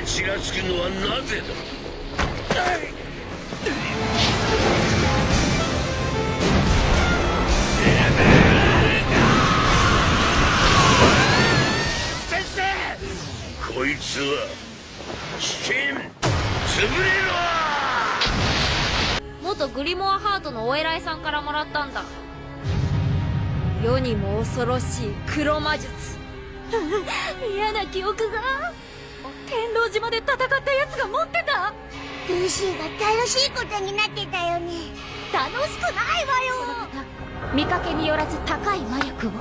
ちらつくのはなぜだ。先生、こいつは危険。潰れろ。元グリモアハートのお偉いさんからもらったんだ。世にも恐ろしい黒魔術。嫌な記憶が。天狼島で戦ったやつが持ってた。ルーシーが楽しいことになってたよね。楽しくないわよ。見かけによらず高い魔力を。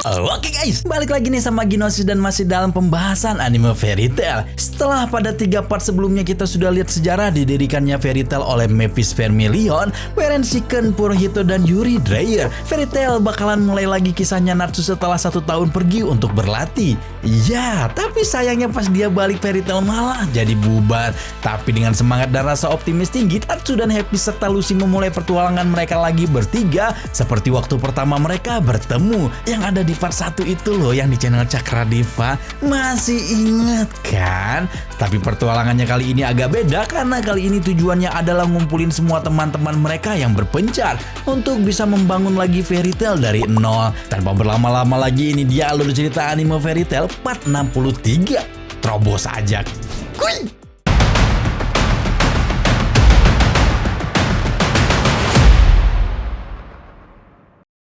Oke guys, balik lagi nih sama Ginosis dan masih dalam pembahasan anime Fairy Tail. Setelah pada 3 part sebelumnya kita sudah lihat sejarah didirikannya Fairy Tail oleh Mavis Vermilion, Weren Shiken, Purohito, dan Yuri Dreyer. Fairy Tail bakalan mulai lagi kisahnya Natsu setelah 1 tahun pergi untuk berlatih. Ya, tapi sayangnya pas dia balik Fairy Tail malah jadi bubar. Tapi dengan semangat dan rasa optimis tinggi, Natsu dan Happy serta Lucy memulai pertualangan mereka lagi bertiga seperti waktu pertama mereka bertemu yang ada di part 1 itu loh, yang di channel Cakra Diva. Masih inget kan? Tapi pertualangannya kali ini agak beda karena kali ini tujuannya adalah ngumpulin semua teman-teman mereka yang berpencar untuk bisa membangun lagi Fairy Tail dari nol. Tanpa berlama-lama lagi, ini dia alur cerita anime Fairy Tail part 63. Terobos aja. Kuy!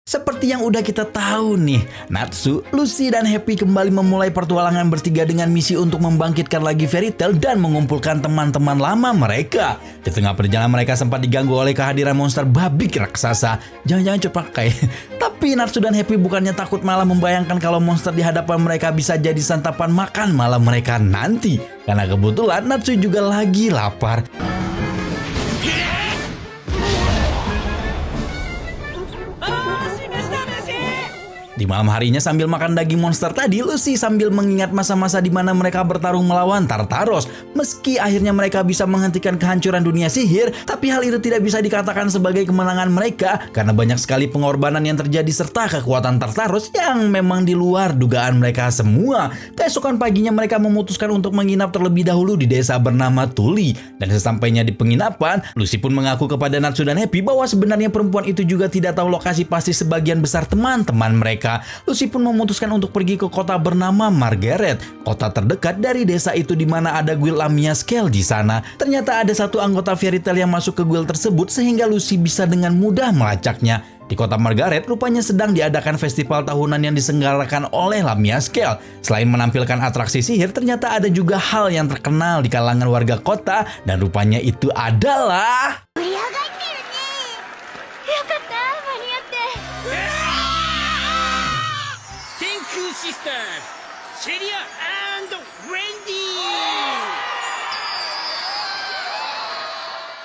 Seperti yang udah kita tahu nih, Natsu, Lucy, dan Happy kembali memulai pertualangan bertiga dengan misi untuk membangkitkan lagi Fairy Tail dan mengumpulkan teman-teman lama mereka. Di tengah perjalanan mereka sempat diganggu oleh kehadiran monster babi raksasa. Jangan-jangan cepakai. Tapi Natsu dan Happy bukannya takut, malah membayangkan kalau monster di hadapan mereka bisa jadi santapan makan malam mereka nanti. Karena kebetulan Natsu juga lagi lapar. Di malam harinya sambil makan daging monster tadi, Lucy sambil mengingat masa-masa di mana mereka bertarung melawan Tartaros. Meski akhirnya mereka bisa menghentikan kehancuran dunia sihir, tapi hal itu tidak bisa dikatakan sebagai kemenangan mereka karena banyak sekali pengorbanan yang terjadi serta kekuatan Tartaros yang memang di luar dugaan mereka semua. Keesokan paginya mereka memutuskan untuk menginap terlebih dahulu di desa bernama Tuli. Dan sesampainya di penginapan, Lucy pun mengaku kepada Natsu dan Happy bahwa sebenarnya perempuan itu juga tidak tahu lokasi pasti sebagian besar teman-teman mereka. Lucy pun memutuskan untuk pergi ke kota bernama Margaret, kota terdekat dari desa itu di mana ada guild Lamia Scale di sana. Ternyata ada satu anggota Fairy Tail yang masuk ke guild tersebut sehingga Lucy bisa dengan mudah melacaknya. Di kota Margaret rupanya sedang diadakan festival tahunan yang diselenggarakan oleh Lamia Scale. Selain menampilkan atraksi sihir, ternyata ada juga hal yang terkenal di kalangan warga kota dan rupanya itu adalah Sisters, Celia and Wendy.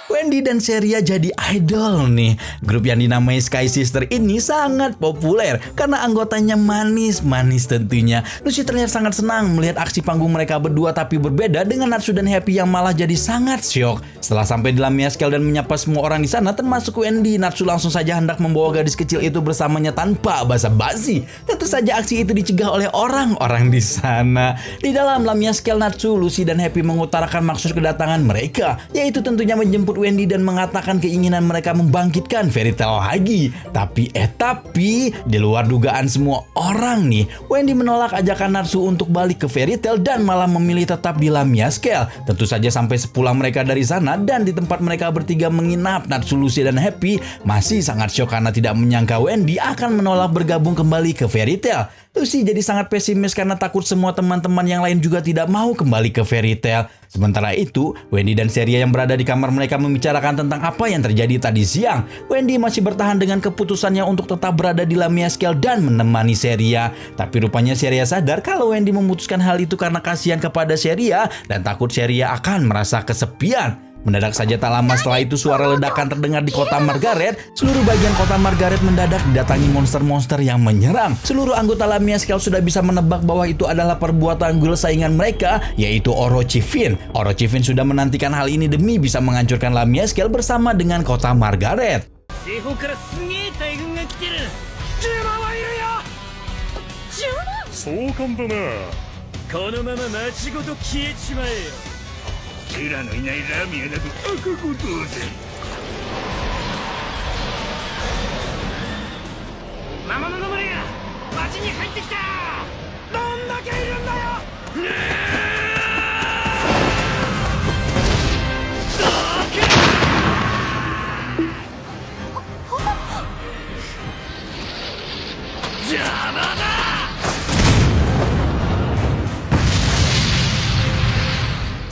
Wendy dan Ceria jadi idol nih. Grup yang dinamai Sky Sister ini sangat populer karena anggotanya manis-manis tentunya. Lucy terlihat sangat senang melihat aksi panggung mereka berdua, tapi berbeda dengan Natsu dan Happy yang malah jadi sangat syok. Setelah sampai di Lamia Scale dan menyapa semua orang di sana termasuk Wendy, Natsu langsung saja hendak membawa gadis kecil itu bersamanya tanpa basa-basi. Tentu saja aksi itu dicegah oleh orang-orang di sana. Di dalam Lamia Scale, Natsu, Lucy, dan Happy mengutarakan maksud kedatangan mereka, yaitu tentunya menjemput Wendy dan mengatakan keinginan mereka membangkitkan Fairy Tail lagi. Tapi di luar dugaan semua orang nih, Wendy menolak ajakan Natsu untuk balik ke Fairy Tail dan malah memilih tetap di Lamia Scale. Tentu saja sampai sepulang mereka dari sana dan di tempat mereka bertiga menginap, Natsu, Lucy, dan Happy masih sangat syok karena tidak menyangka Wendy akan menolak bergabung kembali ke Fairy Tail. Lucy jadi sangat pesimis karena takut semua teman-teman yang lain juga tidak mau kembali ke Fairy Tail. Sementara itu, Wendy dan Ceria yang berada di kamar mereka membicarakan tentang apa yang terjadi tadi siang. Wendy masih bertahan dengan keputusannya untuk tetap berada di Lamia Scale dan menemani Ceria. Tapi rupanya Ceria sadar kalau Wendy memutuskan hal itu karena kasihan kepada Ceria dan takut Ceria akan merasa kesepian. Mendadak saja tak lama setelah itu suara ledakan terdengar di kota Margaret. Seluruh bagian kota Margaret mendadak didatangi monster-monster yang menyerang. Seluruh anggota Lamia Scale sudah bisa menebak bahwa itu adalah perbuatan ghoul saingan mereka, yaitu Orochi-Fin. Orochi-Fin sudah menantikan hal ini demi bisa menghancurkan Lamia Scale bersama dengan kota Margaret. 西方からすげえ大軍が来てる。10万はいるよ。そう簡単な。このまま町ごと消えちまえよ。キラのいないラミアなど赤子同然。魔物の群れが町に入ってきた。どんだけいるんだよ。邪魔だ。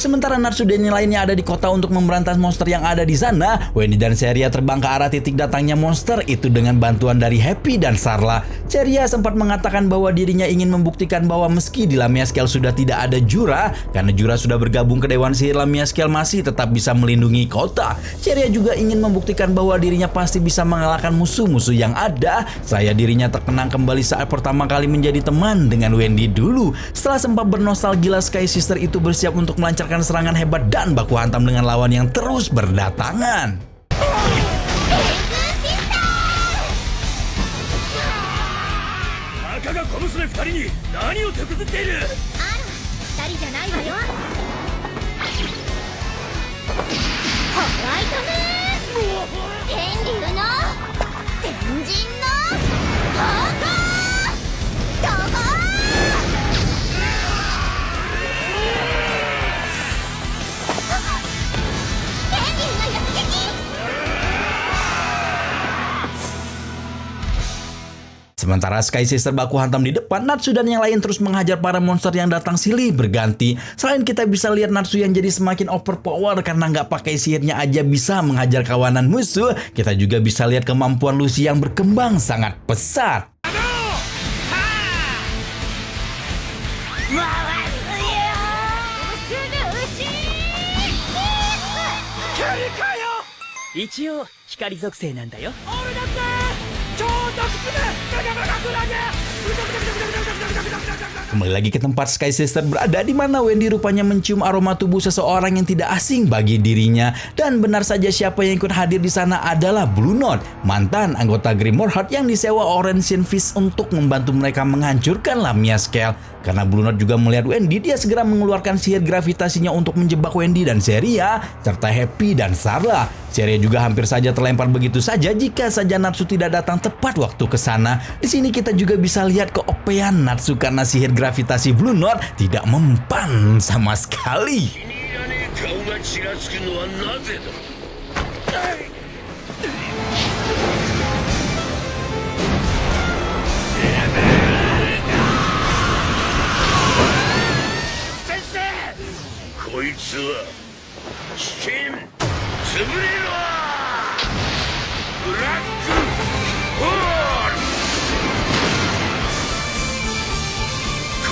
Sementara Natsu dan yang lainnya ada di kota untuk memberantas monster yang ada di sana, Wendy dan Seria terbang ke arah titik datangnya monster itu dengan bantuan dari Happy dan Sarla. Seria sempat mengatakan bahwa dirinya ingin membuktikan bahwa meski di Lamia Scale sudah tidak ada Jura, karena Jura sudah bergabung ke Dewan Sihir, Lamia Scale masih tetap bisa melindungi kota. Seria juga ingin membuktikan bahwa dirinya pasti bisa mengalahkan musuh-musuh yang ada. Saya dirinya terkenang kembali saat pertama kali menjadi teman dengan Wendy dulu. Setelah sempat bernostalgia, Sky Sister itu bersiap untuk melancarkan serangan hebat dan baku hantam dengan lawan yang terus berdatangan. 赤が小娘2人に何を手こずっている。あら、二人じゃないわよ。ホワイトムーン、天竜の天神の宝庫どこ。Sementara Sky Sister baku hantam di depan, Natsu dan yang lain terus menghajar para monster yang datang silih berganti. Selain kita bisa lihat Natsu yang jadi semakin overpower karena nggak pakai sihirnya aja bisa menghajar kawanan musuh, kita juga bisa lihat kemampuan Lucy yang berkembang sangat pesat. Kembali lagi ke tempat Sky Sister berada, di mana Wendy rupanya mencium aroma tubuh seseorang yang tidak asing bagi dirinya. Dan benar saja siapa yang ikut hadir di sana adalah Blue Note, mantan anggota Grimoire Heart yang disewa Orange Fist untuk membantu mereka menghancurkan Lamia Scale. Karena Blue Note juga melihat Wendy, dia segera mengeluarkan sihir gravitasinya untuk menjebak Wendy dan Seria, serta Happy dan Sarla. Seria juga hampir saja terlempar begitu saja jika saja Natsu tidak datang tepat waktu ke sana. Di sini kita juga bisa lihat keopean Natsu karena sihir gravitasi Blue Note tidak mempan sama sekali. 気に入らねえ顔がちらつくのはなぜだ。先生、こいつは危険。潰れろ。ブラックホール。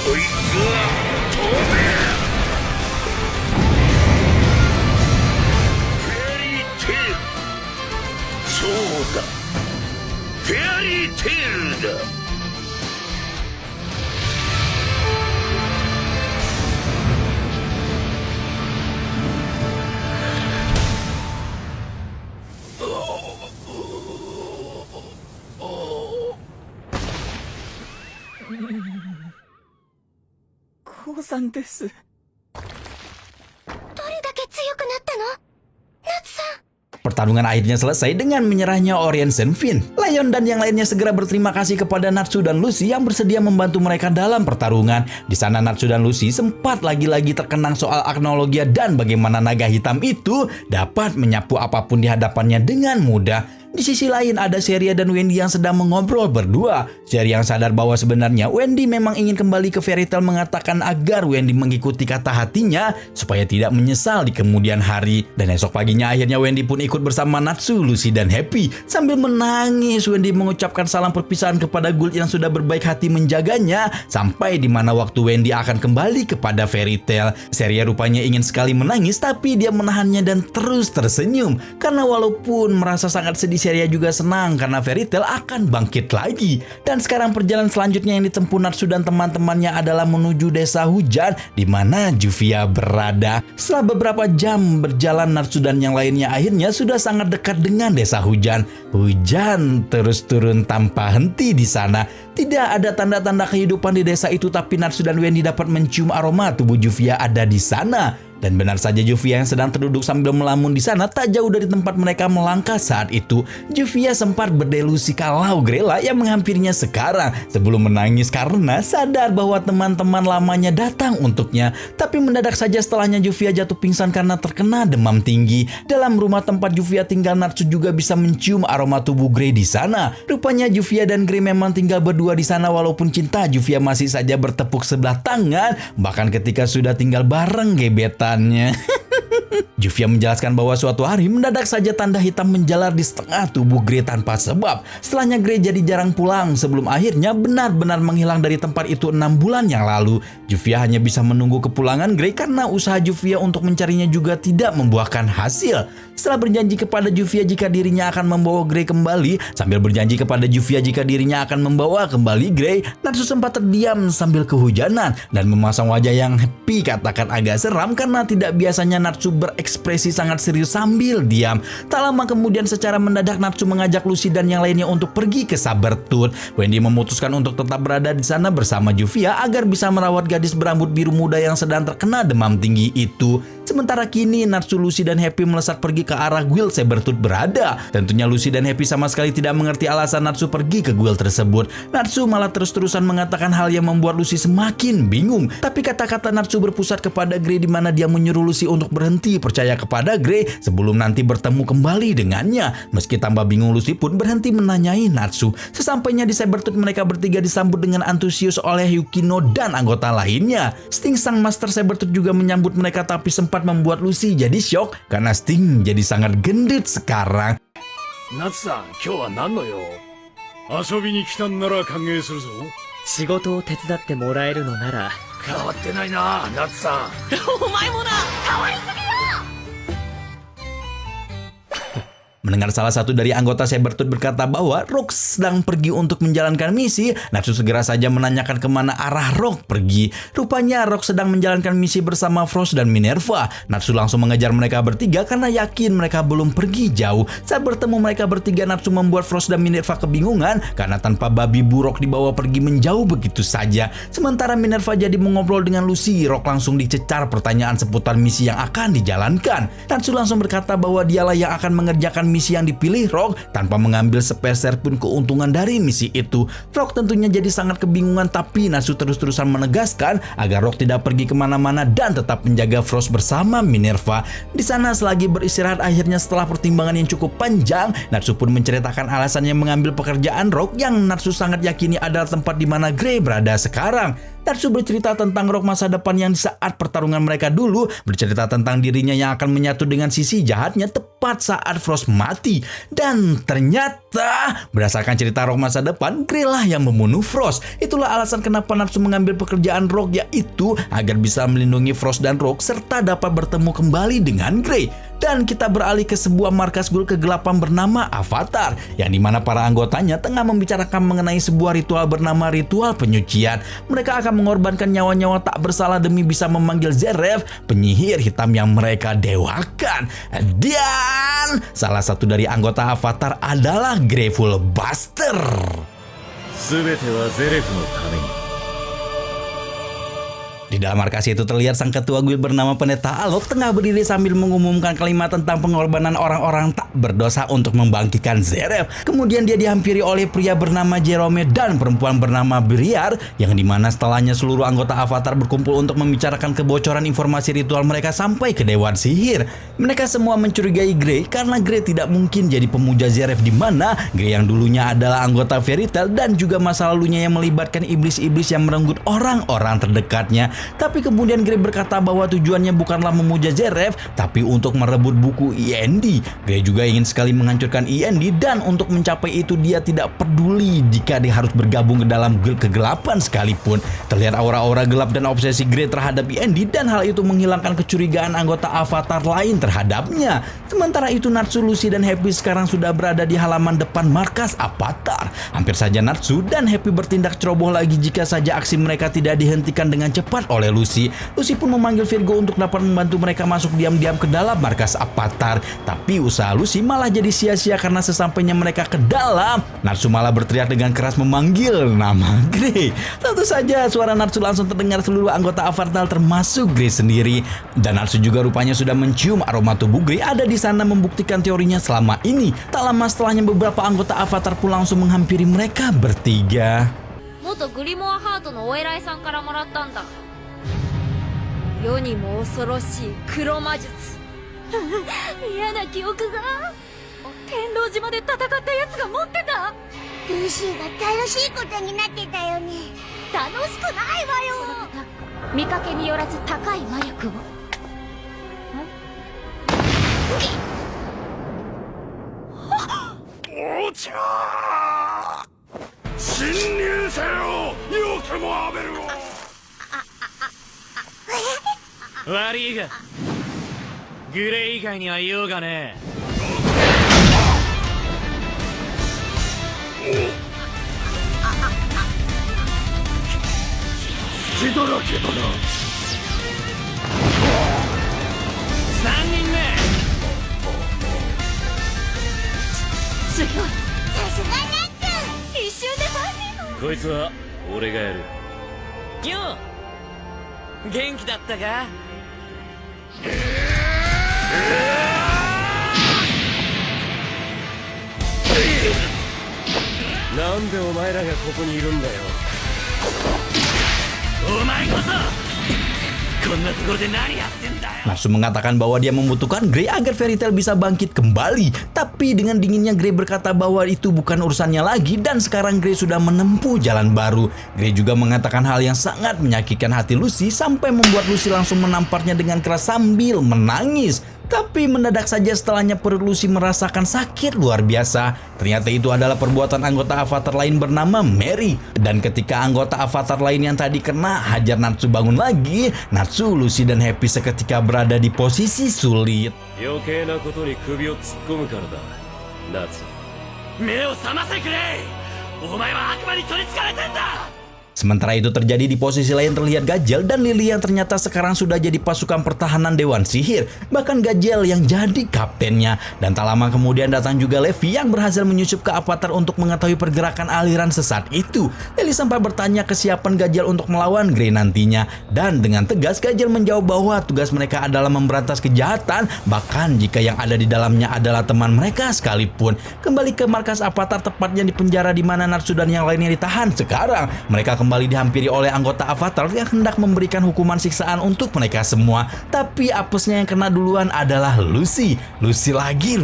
こいつは飛べ。フェアリーテール。そうだ、フェアリーテールだ。どれだけ強くなったの？夏さん。 Pertarungan akhirnya selesai dengan menyerahnya Orient Senfin. Lion dan yang lainnya segera berterima kasih kepada Natsu dan Lucy yang bersedia membantu mereka dalam pertarungan. Di sana Natsu dan Lucy sempat lagi-lagi terkenang soal Agnologia dan bagaimana naga hitam itu dapat menyapu apapun di hadapannya dengan mudah. Di sisi lain ada Sheria dan Wendy yang sedang mengobrol berdua. Sheria yang sadar bahwa sebenarnya Wendy memang ingin kembali ke Fairy Tail mengatakan agar Wendy mengikuti kata hatinya supaya tidak menyesal di kemudian hari. Dan esok paginya akhirnya Wendy pun ikut bersama Natsu, Lucy dan Happy. Sambil menangis Wendy mengucapkan salam perpisahan kepada Gould yang sudah berbaik hati menjaganya sampai di mana waktu Wendy akan kembali kepada Fairy Tail. Sheria rupanya ingin sekali menangis tapi dia menahannya dan terus tersenyum karena walaupun merasa sangat sedih, Sheria juga senang karena Fairy Tail akan bangkit lagi. Dan sekarang perjalanan selanjutnya yang ditempuh Natsu dan teman-temannya adalah menuju desa hujan di mana Juvia berada. Setelah beberapa jam berjalan, Natsu dan yang lainnya akhirnya sudah sangat dekat dengan desa hujan. Hujan terus turun tanpa henti di sana. Tidak ada tanda-tanda kehidupan di desa itu, tapi Natsu dan Wendy dapat mencium aroma tubuh Juvia ada di sana. Dan benar saja Juvia yang sedang terduduk sambil melamun di sana tak jauh dari tempat mereka melangkah saat itu. Juvia sempat berdelusi kalau Grella yang menghampirinya sekarang sebelum menangis karena sadar bahwa teman-teman lamanya datang untuknya. Tapi mendadak saja setelahnya Juvia jatuh pingsan karena terkena demam tinggi. Dalam rumah tempat Juvia tinggal, Natsu juga bisa mencium aroma tubuh Grey di sana. Rupanya Juvia dan Grey memang tinggal berdua di sana walaupun cinta Juvia masih saja bertepuk sebelah tangan bahkan ketika sudah tinggal bareng gebetan. Juvia menjelaskan bahwa suatu hari mendadak saja tanda hitam menjalar di setengah tubuh Grey tanpa sebab. Setelahnya Grey jadi jarang pulang sebelum akhirnya benar-benar menghilang dari tempat itu 6 bulan yang lalu. Juvia hanya bisa menunggu kepulangan Grey karena usaha Juvia untuk mencarinya juga tidak membuahkan hasil. Setelah berjanji kepada Juvia jika dirinya akan membawa Grey kembali, sambil berjanji kepada Juvia jika dirinya akan membawa kembali Grey, Natsu sempat terdiam sambil kehujanan dan memasang wajah yang happy, katakan agak seram karena tidak biasanya Natsu berekspresi sangat serius sambil diam. Tak lama kemudian secara mendadak Natsu mengajak Lucy dan yang lainnya untuk pergi ke Sabertooth. Wendy memutuskan untuk tetap berada di sana bersama Juvia agar bisa merawat gadis berambut biru muda yang sedang terkena demam tinggi itu. Sementara kini Natsu, Lucy dan Happy melesat pergi ke arah guild Sabertooth berada. Tentunya Lucy dan Happy sama sekali tidak mengerti alasan Natsu pergi ke guild tersebut. Natsu malah terus-terusan mengatakan hal yang membuat Lucy semakin bingung. Tapi kata-kata Natsu berpusat kepada Grey di mana dia menyuruh Lucy untuk berhenti percaya kepada Grey sebelum nanti bertemu kembali dengannya. Meski tambah bingung, Lucy pun berhenti menanyai Natsu. Sesampainya di Sabertooth, mereka bertiga disambut dengan antusias oleh Yukino dan anggota lainnya. Sting sang Master Sabertooth juga menyambut mereka tapi sempat membuat Lucy jadi shock karena Sting jadi sangat gendut sekarang. 夏さん、今日は何の用？遊びに来たんなら歓迎するぞ。仕事を手伝ってもらえるのなら。変わってないな、夏さん。お前もな。可愛すぎよ。 Mendengar salah satu dari anggota Sabertooth berkata bahwa Rock sedang pergi untuk menjalankan misi, Natsu segera saja menanyakan kemana arah Rock pergi. Rupanya Rock sedang menjalankan misi bersama Frost dan Minerva. Natsu langsung mengejar mereka bertiga karena yakin mereka belum pergi jauh. Saat bertemu mereka bertiga, Natsu membuat Frost dan Minerva kebingungan karena tanpa babi Rock dibawa pergi menjauh begitu saja. Sementara Minerva jadi mengobrol dengan Lucy, Rock langsung dicecar pertanyaan seputar misi yang akan dijalankan. Natsu langsung berkata bahwa dialah yang akan mengerjakan misi yang dipilih Rock tanpa mengambil sepeser pun keuntungan dari misi itu. Rock tentunya jadi sangat kebingungan, tapi Natsu terus-terusan menegaskan agar Rock tidak pergi kemana-mana dan tetap menjaga Frost bersama Minerva. Di sana selagi beristirahat, akhirnya setelah pertimbangan yang cukup panjang, Natsu pun menceritakan alasannya mengambil pekerjaan Rock yang Natsu sangat yakini adalah tempat di mana Grey berada sekarang. Natsu bercerita tentang Rock masa depan yang saat pertarungan mereka dulu, bercerita tentang dirinya yang akan menyatu dengan sisi jahatnya tepat saat Frost mati. Dan ternyata berdasarkan cerita Rock masa depan, Grey lah yang membunuh Frost. Itulah alasan kenapa Natsu mengambil pekerjaan Rock, yaitu agar bisa melindungi Frost dan Rock serta dapat bertemu kembali dengan Grey. Dan kita beralih ke sebuah markas guild kegelapan bernama Avatar, yang dimana para anggotanya tengah membicarakan mengenai sebuah ritual bernama ritual penyucian. Mereka akan mengorbankan nyawa-nyawa tak bersalah demi bisa memanggil Zeref, penyihir hitam yang mereka dewakan. Dan salah satu dari anggota Avatar adalah Grateful Buster. 全てはゼレフのために。Di dalam markas itu terlihat sang ketua guild bernama Pendeta Alok tengah berdiri sambil mengumumkan kalimat tentang pengorbanan orang-orang tak berdosa untuk membangkitkan Zeref. Kemudian dia dihampiri oleh pria bernama Jerome dan perempuan bernama Briar, yang dimana setelahnya seluruh anggota Avatar berkumpul untuk membicarakan kebocoran informasi ritual mereka sampai ke Dewan Sihir. Mereka semua mencurigai Grey karena Grey tidak mungkin jadi pemuja Zeref, di mana Grey yang dulunya adalah anggota Fairy Tail dan juga masa lalunya yang melibatkan iblis-iblis yang merenggut orang-orang terdekatnya. Tapi kemudian Grey berkata bahwa tujuannya bukanlah memuja Zeref, tapi untuk merebut buku END. Grey juga ingin sekali menghancurkan END, dan untuk mencapai itu dia tidak peduli jika dia harus bergabung ke dalam guild kegelapan sekalipun. Terlihat aura-aura gelap dan obsesi Grey terhadap END, dan hal itu menghilangkan kecurigaan anggota Avatar lain terhadapnya. Sementara itu Natsu, Lucy, dan Happy sekarang sudah berada di halaman depan markas Avatar. Hampir saja Natsu dan Happy bertindak ceroboh lagi jika saja aksi mereka tidak dihentikan dengan cepat oleh Lucy. Lucy pun memanggil Virgo untuk dapat membantu mereka masuk diam-diam ke dalam markas Avatar. Tapi usaha Lucy malah jadi sia-sia karena sesampainya mereka ke dalam, Natsu malah berteriak dengan keras memanggil nama Grey. Tentu saja suara Natsu langsung terdengar seluruh anggota Avatar termasuk Grey sendiri. Dan Natsu juga rupanya sudah mencium aroma tubuh Grey ada di sana, membuktikan teorinya selama ini. Tak lama setelahnya beberapa anggota Avatar pun langsung menghampiri mereka bertiga. 元グリモアハートのお偉いさんからもらったんだ。世にも恐ろしい黒魔術。嫌な記憶が。天狼島で戦ったやつが持ってた。ルーシーが楽しいことになってたよね。楽しくないわよ。見かけによらず高い魔力を。おちゃー、侵入せよ、よくもアベルを。悪いがグレイ以外にはいようがねえ。血だらけだな。3人目強い。さすがナッツ。一瞬で3人も。こいつは俺がやる。ギョン元気だったか？なんでお前らがここにいるんだよ。お前こそこんなところで何やってんだよ。Natsu mengatakan bahwa dia membutuhkan Grey agar Fairy Tail bisa bangkit kembali. Tapi dengan dinginnya Grey berkata bahwa itu bukan urusannya lagi, dan sekarang Grey sudah menempuh jalan baru. Grey juga mengatakan hal yang sangat menyakitkan hati Lucy sampai membuat Lucy langsung menamparnya dengan keras sambil menangis. Tapi mendadak saja setelahnya perut Lucy merasakan sakit luar biasa. Ternyata itu adalah perbuatan anggota Avatar lain bernama Mary. Dan ketika anggota Avatar lain yang tadi kena hajar Natsu bangun lagi, Natsu, Lucy, dan Happy seketika berada di posisi sulit. 余計なことに首を突っ込むからだ、ナツ。目を覚ませくれ。お前は悪魔に取りつかれてんだ。 Sementara itu terjadi di posisi lain terlihat Gajel dan Lily yang ternyata sekarang sudah jadi pasukan pertahanan Dewan Sihir. Bahkan Gajel yang jadi kaptennya. Dan tak lama kemudian datang juga Levi yang berhasil menyusup ke Avatar untuk mengetahui pergerakan aliran sesat itu. Lily sempat bertanya kesiapan Gajel untuk melawan Grey nantinya. Dan dengan tegas Gajel menjawab bahwa tugas mereka adalah memberantas kejahatan, bahkan jika yang ada di dalamnya adalah teman mereka sekalipun. Kembali ke markas Avatar, tepatnya di penjara di mana Natsu dan yang lainnya ditahan sekarang. Mereka kembali dihampiri oleh anggota Avatar yang hendak memberikan hukuman siksaan untuk mereka semua. Tapi apesnya yang kena duluan adalah Lucy. Lucy lagi.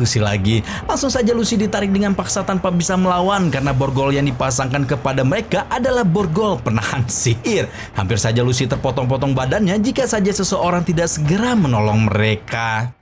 Langsung saja Lucy ditarik dengan paksa tanpa bisa melawan karena borgol yang dipasangkan kepada mereka adalah borgol penahan sihir. Hampir saja Lucy terpotong-potong badannya jika saja seseorang tidak segera menolong mereka.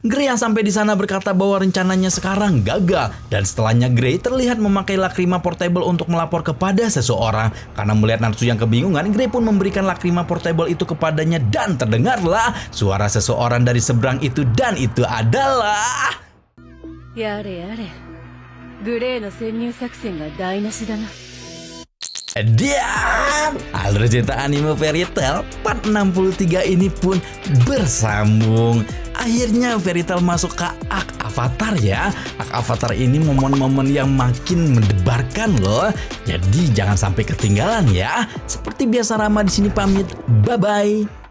Grey yang sampai di sana berkata bahwa rencananya sekarang gagal, dan setelahnya Grey terlihat memakai lakrima portable untuk melapor kepada seseorang. Karena melihat Natsu yang kebingungan, Grey pun memberikan lakrima portable itu kepadanya dan terdengarlah suara seseorang dari seberang itu, dan itu adalah やれやれ。グレーの潜入作戦が台無しだな。 Dan alur cerita anime Fairy Tail part 63 ini pun bersambung. Akhirnya Fairy Tail masuk ke arc Avatar ya. Arc Avatar ini momen-momen yang makin mendebarkan loh. Jadi jangan sampai ketinggalan ya. Seperti biasa Rama di sini pamit. Bye bye.